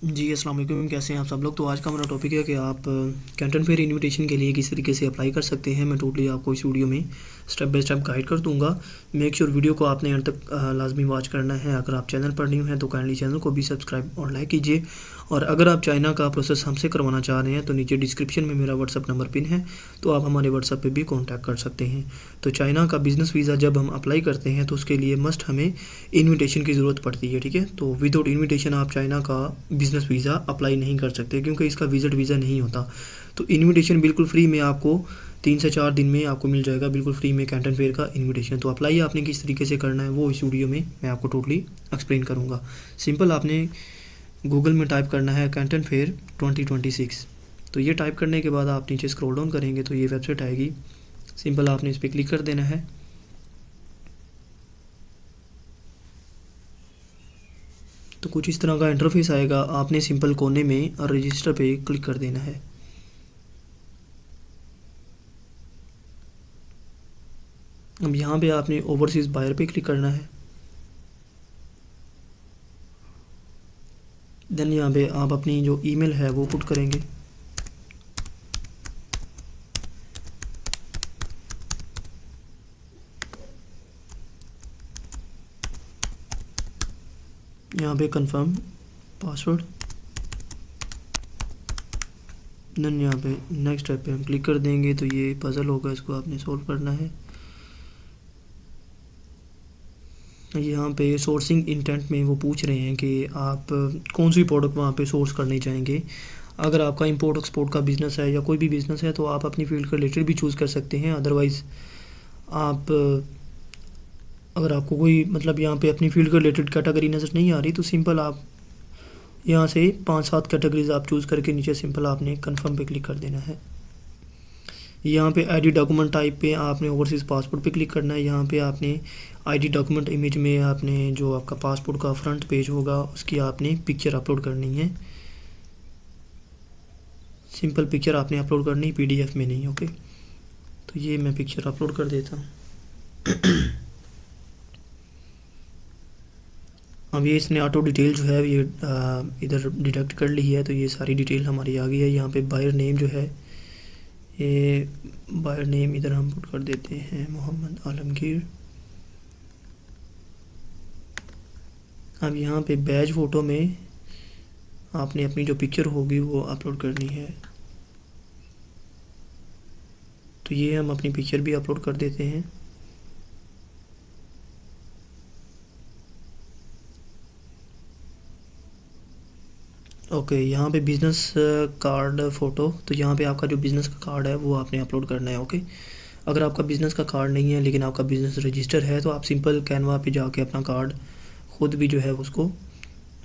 जी, अस्सलाम वालेकुम। कैसे हैं आप सब लोग। तो आज का हमारा टॉपिक है कि आप कैंटन फेयर इनविटेशन के लिए किस तरीके से अप्लाई कर सकते हैं। मैं टोटली आपको इस वीडियो में स्टेप बाय स्टेप गाइड कर दूंगा। मेक श्योर वीडियो को आपने अंत तक लाजमी वॉच करना है। अगर आप चैनल पर न्यू हैं तो काइंडली चैनल को भी सब्सक्राइब और लाइक कीजिए। और अगर आप चाइना का प्रोसेस हमसे करवाना चाह रहे हैं तो नीचे डिस्क्रिप्शन में मेरा व्हाट्सअप नंबर पिन है, तो आप हमारे व्हाट्सअप पे भी कॉन्टैक्ट कर सकते हैं। तो चाइना का बिज़नेस वीज़ा जब हम अप्लाई करते हैं तो उसके लिए मस्ट हमें इनविटेशन की ज़रूरत पड़ती है, ठीक है। तो विदाउट इनविटेशन आप चाइना का बिज़नेस वीज़ा अप्लाई नहीं कर सकते, क्योंकि इसका विज़िट वीज़ा नहीं होता। तो इनविटेशन बिल्कुल फ्री में आपको 3 से 4 दिन में आपको मिल जाएगा, बिल्कुल फ्री में कैंटन फेयर का इनविटेशन। तो अप्लाई आपने किस तरीके से करना है वो इस वीडियो में मैं आपको टोटली एक्सप्लेन करूँगा। सिंपल आपने गूगल में टाइप करना है कैंटन फेयर 2026। तो ये टाइप करने के बाद आप नीचे स्क्रॉल डाउन करेंगे तो ये वेबसाइट आएगी। सिंपल आपने इस पर क्लिक कर देना है। तो कुछ इस तरह का इंटरफेस आएगा। आपने सिंपल कोने में रजिस्टर पे क्लिक कर देना है। अब यहाँ पे आपने ओवरसीज़ बायर पे क्लिक करना है। देन यहाँ पे आप अपनी जो ईमेल है वो पुट करेंगे। यहाँ पे कंफर्म पासवर्ड। देन यहाँ पे नेक्स्ट स्टेप पे हम क्लिक कर देंगे। तो ये पज़ल होगा, इसको आपने सॉल्व करना है। यहाँ पे सोर्सिंग इंटेंट में वो पूछ रहे हैं कि आप कौन सी प्रोडक्ट वहाँ पे सोर्स करनी चाहेंगे। अगर आपका इंपोर्ट एक्सपोर्ट का बिज़नेस है या कोई भी बिज़नेस है तो आप अपनी फील्ड का रिलेटेड भी चूज़ कर सकते हैं। अदरवाइज़ आप अगर आपको कोई मतलब यहाँ पे अपनी फील्ड के रिलेटेड कैटेगरी नज़र नहीं आ रही तो सिंपल आप यहाँ से 5-7 कैटेगरीज आप चूज़ करके नीचे सिंपल आपने कंफर्म पे क्लिक कर देना है। यहाँ पे आईडी डॉक्यूमेंट टाइप पे आपने ओवरसीज़ पासपोर्ट पे क्लिक करना है। यहाँ पे आपने आईडी डॉक्यूमेंट इमेज में आपने जो आपका पासपोर्ट का फ्रंट पेज होगा उसकी आपने पिक्चर अपलोड करनी है। सिंपल पिक्चर आपने अपलोड करनी, पीडीएफ में नहीं, ओके। तो ये मैं पिक्चर अपलोड कर देता हूँ। अब ये इसने ऑटो डिटेल जो है ये इधर डिडक्ट कर ली है। तो ये सारी डिटेल हमारी आ गई है। यहाँ पे बायर नेम जो है, ये बायर नेम इधर हम पुट कर देते हैं मोहम्मद आलमगीर। अब यहाँ पे बैज फ़ोटो में आपने अपनी जो पिक्चर होगी वो अपलोड करनी है। तो ये हम अपनी पिक्चर भी अपलोड कर देते हैं। ओके, यहाँ पे बिज़नेस कार्ड फ़ोटो, तो यहाँ पे आपका जो बिज़नेस का कार्ड है वो आपने अपलोड करना है, ओके। अगर आपका बिज़नेस का कार्ड नहीं है लेकिन आपका बिज़नेस रजिस्टर है तो आप सिंपल कैनवा पे जाके अपना कार्ड ख़ुद भी जो है उसको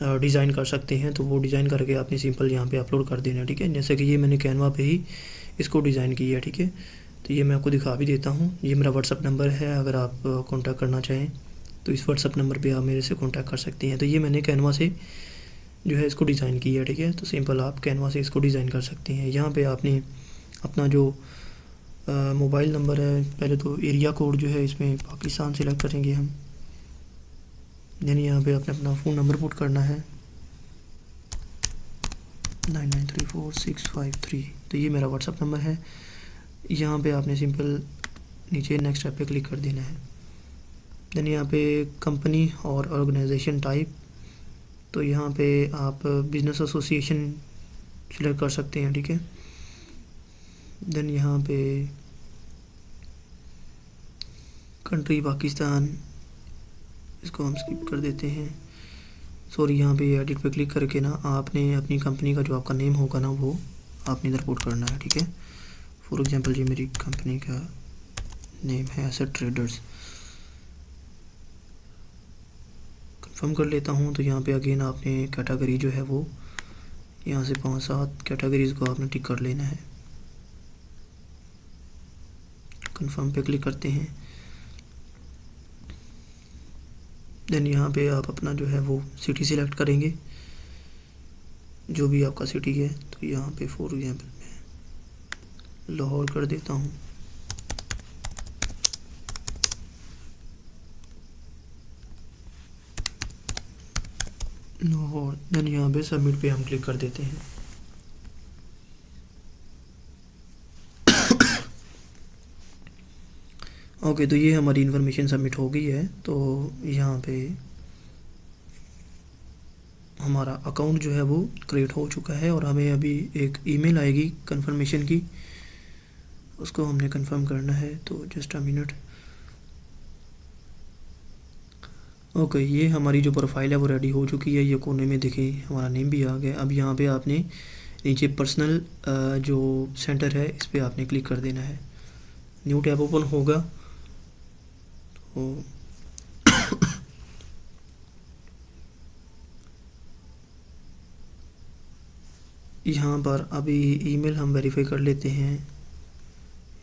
डिज़ाइन कर सकते हैं। तो वो डिज़ाइन करके आपने सिंपल यहाँ पे अपलोड कर देना है, ठीक है। जैसे कि ये मैंने कैनवा पे ही इसको डिज़ाइन किया है, ठीक है। तो ये मैं आपको दिखा भी देता हूँ। ये मेरा व्हाट्सअप नंबर है, अगर आप कॉन्टैक्ट करना चाहें तो इस व्हाट्सअप नंबर पे आप मेरे से कॉन्टैक्ट कर सकते हैं। तो ये मैंने कैनवा से जो है इसको डिज़ाइन किया है, ठीक है। तो सिंपल आप कैनवा से इसको डिज़ाइन कर सकते हैं। यहाँ पे आपने अपना जो मोबाइल नंबर है, पहले तो एरिया कोड जो है इसमें पाकिस्तान सेलेक्ट करेंगे हम। यानी यहाँ पे आपने अपना फ़ोन नंबर पुट करना है 993465 तो ये मेरा व्हाट्सअप नंबर है। यहाँ पे आपने सिंपल नीचे नेक्स्ट स्टेप पे क्लिक कर देना है। देन यहाँ पे कंपनी और ऑर्गेनाइजेशन टाइप, तो यहाँ पे आप बिज़नेस एसोसिएशन सिलेक्ट कर सकते हैं, ठीक है। देन यहाँ पे कंट्री पाकिस्तान, इसको हम स्किप कर देते हैं। सॉरी, यहाँ पे एडिट पे क्लिक करके ना आपने अपनी कंपनी का जो आपका नेम होगा ना वो आपने इधर पुट करना है, ठीक है। फॉर एग्जांपल जी मेरी कंपनी का नेम है एसेट ट्रेडर्स। कंफर्म कर लेता हूँ। तो यहाँ पे अगेन आपने कैटेगरी जो है वो यहाँ से 5-7 कैटेगरीज़ को आपने टिक कर लेना है। कंफर्म पे क्लिक करते हैं। देन यहाँ पे आप अपना जो है वो सिटी सिलेक्ट करेंगे, जो भी आपका सिटी है। तो यहाँ पे फॉर एग्जांपल मैं लाहौर कर देता हूँ। और देन यहाँ पे सबमिट पे हम क्लिक कर देते हैं। ओके, तो ये हमारी इन्फॉर्मेशन सबमिट हो गई है। तो यहाँ पे हमारा अकाउंट जो है वो क्रिएट हो चुका है और हमें अभी एक ईमेल आएगी कंफर्मेशन की, उसको हमने कंफर्म करना है। तो जस्ट अ मिनट। ओके, ये हमारी जो प्रोफाइल है वो रेडी हो चुकी है। ये कोने में देखिए हमारा नेम भी आ गया। अब यहाँ पे आपने नीचे पर्सनल जो सेंटर है इस पर आपने क्लिक कर देना है। न्यू टैब ओपन होगा। तो यहाँ पर अभी ईमेल हम वेरीफाई कर लेते हैं।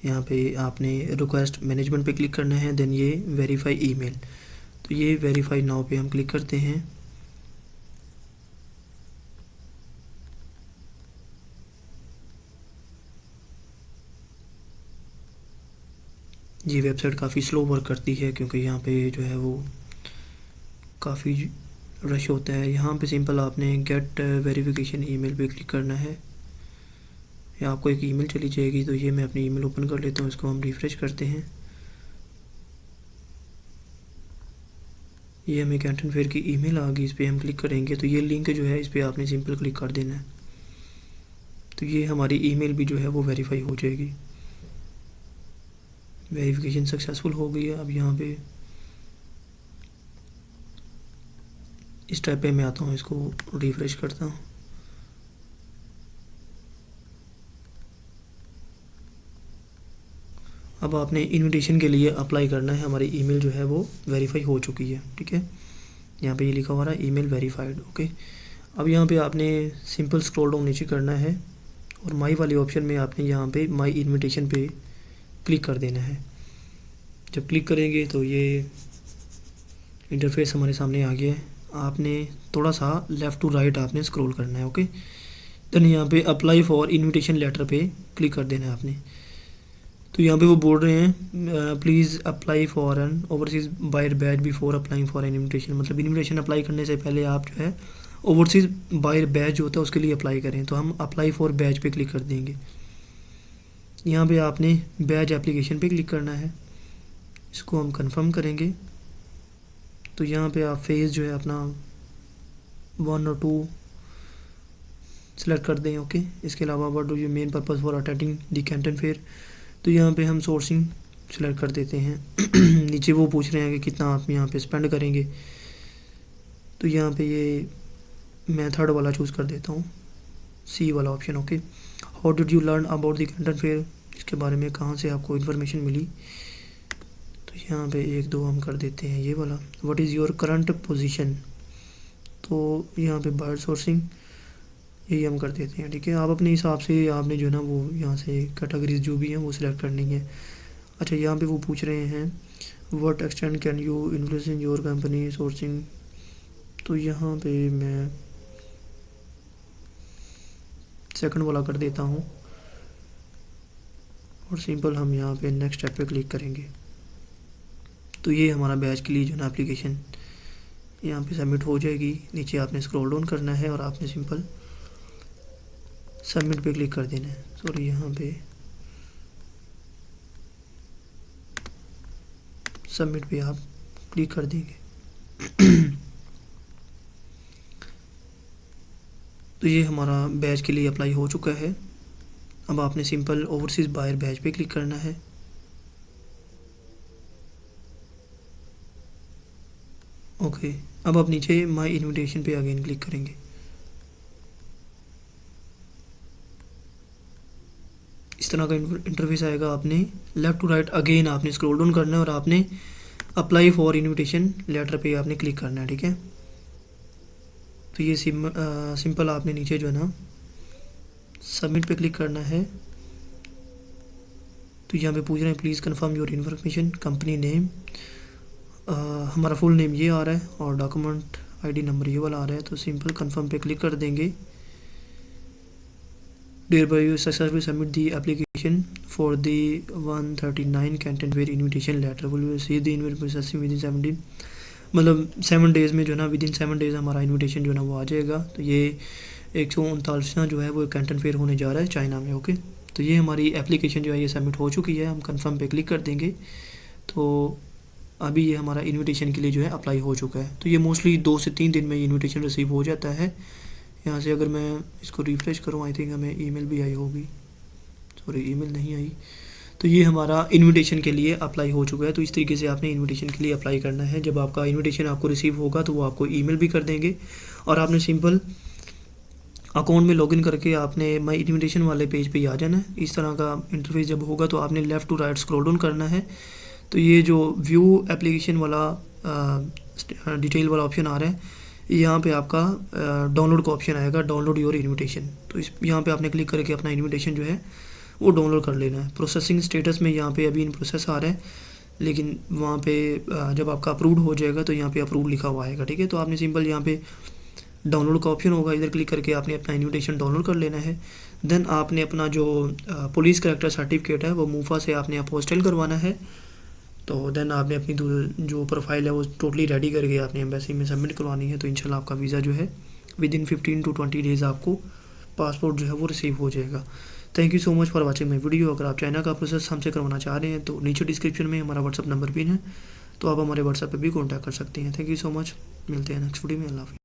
यहाँ पे आपने रिक्वेस्ट मैनेजमेंट पे क्लिक करना है, देन ये वेरीफाई ईमेल। तो ये वेरीफाई नाउ पे हम क्लिक करते हैं। ये वेबसाइट काफ़ी स्लो वर्क करती है क्योंकि यहाँ पे जो है वो काफ़ी रश होता है। यहाँ पे सिंपल आपने गेट वेरिफिकेशन ईमेल पे क्लिक करना है। या आपको एक ईमेल चली जाएगी। तो ये मैं अपनी ईमेल ओपन कर लेता हूँ, इसको हम रिफ्रेश करते हैं। ये हमें कैंटन फेयर की ईमेल आ गई, इस पर हम क्लिक करेंगे तो ये लिंक जो है इस पर आपने सिंपल क्लिक कर देना है। तो ये हमारी ईमेल भी जो है वो वेरीफाई हो जाएगी। वेरिफिकेशन सक्सेसफुल हो गई है। अब यहाँ पे इस टाइप पे मैं आता हूँ, इसको रिफ्रेश करता हूँ। अब आपने इनविटेशन के लिए अप्लाई करना है। हमारी ईमेल जो है वो वेरीफाई हो चुकी है, ठीक है। यहाँ पे ये लिखा हुआ है ईमेल वेरीफाइड। ओके, अब यहाँ पे आपने सिंपल स्क्रॉल डाउन नीचे करना है और माई वाले ऑप्शन में आपने यहाँ पे माई इनविटेशन पे क्लिक कर देना है। जब क्लिक करेंगे तो ये इंटरफेस हमारे सामने आ गया है। आपने थोड़ा सा लेफ़्ट टू राइट आपने स्क्रॉल करना है। ओके, देन यहाँ पे अप्लाई फॉर इनविटेशन लेटर पे क्लिक कर देना है आपने। तो यहाँ पे वो बोल रहे हैं please apply for an overseas buyer batch before applying for an invitation. मतलब इनविटेशन अप्लाई करने से पहले आप जो है ओवरसीज़ बायर बैच जो होता है उसके लिए अप्लाई करें। तो हम अप्लाई फॉर बैच पे क्लिक कर देंगे। यहाँ पे आपने बैच एप्लीकेशन पे क्लिक करना है, इसको हम कंफर्म करेंगे। तो यहाँ पे आप फेज़ जो है अपना 1 और 2 सेलेक्ट कर दें। ओके, इसके अलावा what do you main purpose for attending the Canton fair. तो यहाँ पे हम सोर्सिंग सेलेक्ट कर देते हैं। नीचे वो पूछ रहे हैं कि कितना आप यहाँ पे स्पेंड करेंगे। तो यहाँ पे ये मैं थर्ड वाला चूज़ कर देता हूँ, सी वाला option. Okay, how did you learn about the Canton fair, इसके बारे में कहाँ से आपको इन्फॉर्मेशन मिली। तो यहाँ पे 1-2 हम कर देते हैं ये वाला। What is your current position, तो यहाँ पे बायर सोर्सिंग यही हम कर देते हैं, ठीक है। आप अपने हिसाब से आपने जो है ना वो यहाँ से कैटेगरीज जो भी हैं वो सिलेक्ट करनी है। अच्छा, यहाँ पे वो पूछ रहे हैं what extend can you influence in your company sourcing. तो यहाँ पे मैं सेकंड वाला कर देता हूँ और सिंपल हम यहाँ पे नेक्स्ट स्टेप पे क्लिक करेंगे। तो ये हमारा बैच के लिए जो ना एप्लीकेशन यहाँ पे सबमिट हो जाएगी। नीचे आपने स्क्रॉल डाउन करना है और आपने सिंपल सबमिट पे क्लिक कर देना है। सॉरी, यहाँ पे सबमिट पे आप क्लिक कर देंगे। तो ये हमारा बैच के लिए अप्लाई हो चुका है। अब आपने सिंपल ओवरसीज़ बायर बैच पे क्लिक करना है। ओके, अब आप नीचे माई इन्विटेशन पे अगेन क्लिक करेंगे। इस तरह का इंटरफेस आएगा। आपने लेफ़्ट टू राइट अगेन आपने स्क्रॉल डाउन करना है और आपने अप्लाई फॉर इनविटेशन लेटर पे आपने क्लिक करना है, ठीक है। तो ये सिंपल आपने नीचे जो है ना सबमिट पे क्लिक करना है। तो यहाँ पे पूछ रहे हैं please confirm your information, company name, हमारा फुल नेम ये आ रहा है और डॉक्यूमेंट आईडी नंबर ये वाला आ रहा है। तो सिंपल कंफर्म पे क्लिक कर देंगे। Thereby you successfully submit the application for the 139 Canton Fair invitation letter. Will you receive the invitation processing within 17 मतलब 7 डेज़ में जो है ना, विद इन 7 डेज़ हमारा इन्विटेशन जो है ना वो आ जाएगा। तो ये 139वां जो है वो कैंटन फेयर होने जा रहा है चाइना में। ओके, तो ये हमारी एप्लीकेशन जो है ये सबमिट हो चुकी है। हम कंफर्म पे क्लिक कर देंगे तो अभी ये हमारा इन्विटेशन के लिए जो है अप्लाई हो चुका है। तो ये मोस्टली 2 से 3 दिन में ये इन्विटेशन रिसीव हो जाता है। यहाँ से अगर मैं इसको रिफ्रेश करूँ, आई थिंक हमें ईमेल भी आई होगी। सॉरी, ईमेल नहीं आई। तो ये हमारा इन्विटेशन के लिए अप्लाई हो चुका है। तो इस तरीके से आपने इन्विटेशन के लिए अप्लाई करना है। जब आपका इन्विटेशन आपको रिसीव होगा तो वो आपको ईमेल भी कर देंगे, और आपने सिंपल अकाउंट में लॉगिन करके आपने माई इन्विटेशन वाले पेज पे आ जाना है। इस तरह का इंटरफेस जब होगा तो आपने left to right scroll down करना है। तो ये जो व्यू एप्लीकेशन वाला डिटेल वाला ऑप्शन आ रहा है, यहाँ पे आपका डाउनलोड का ऑप्शन आएगा, डाउनलोड योर इन्विटेशन। तो इस यहाँ पे आपने क्लिक करके अपना इन्विटेशन जो है वो डाउनलोड कर लेना है। प्रोसेसिंग स्टेटस में यहाँ पे अभी इन प्रोसेस आ रहा है, लेकिन वहाँ पे जब आपका अप्रूव्ड हो जाएगा तो यहाँ पे अप्रूव लिखा हुआ आएगा। ठीक है, तो आपने सिंपल यहाँ पे डाउनलोड का ऑप्शन होगा, इधर क्लिक करके आपने अपना इन्विटेशन डाउनलोड कर लेना है। देन आपने अपना जो पुलिस कैरेक्टर सर्टिफिकेट है वो मूफा से आपने अपोस्टल करवाना है। तो देन आपने अपनी जो प्रोफाइल है वो टोटली रेडी करके आपने एम्बेसी में सबमिट करवानी है। तो इंशाल्लाह आपका वीज़ा जो है विद इन 15 to 20 डेज़ आपको पासपोर्ट जो है वो रिसीव हो जाएगा। Thank you so much for watching my video. अगर आप चाइना का प्रोसेस हमसे करवाना चाह रहे हैं तो नीचे डिस्क्रिप्शन में हमारा व्हाट्सअप नंबर भी है, तो आप हमारे व्हाट्सएप पे भी कॉन्टैक्ट कर सकते हैं। थैंक यू सो मच, मिलते हैं नेक्स्ट वीडियो में। अल्लाह हाफ़िज़।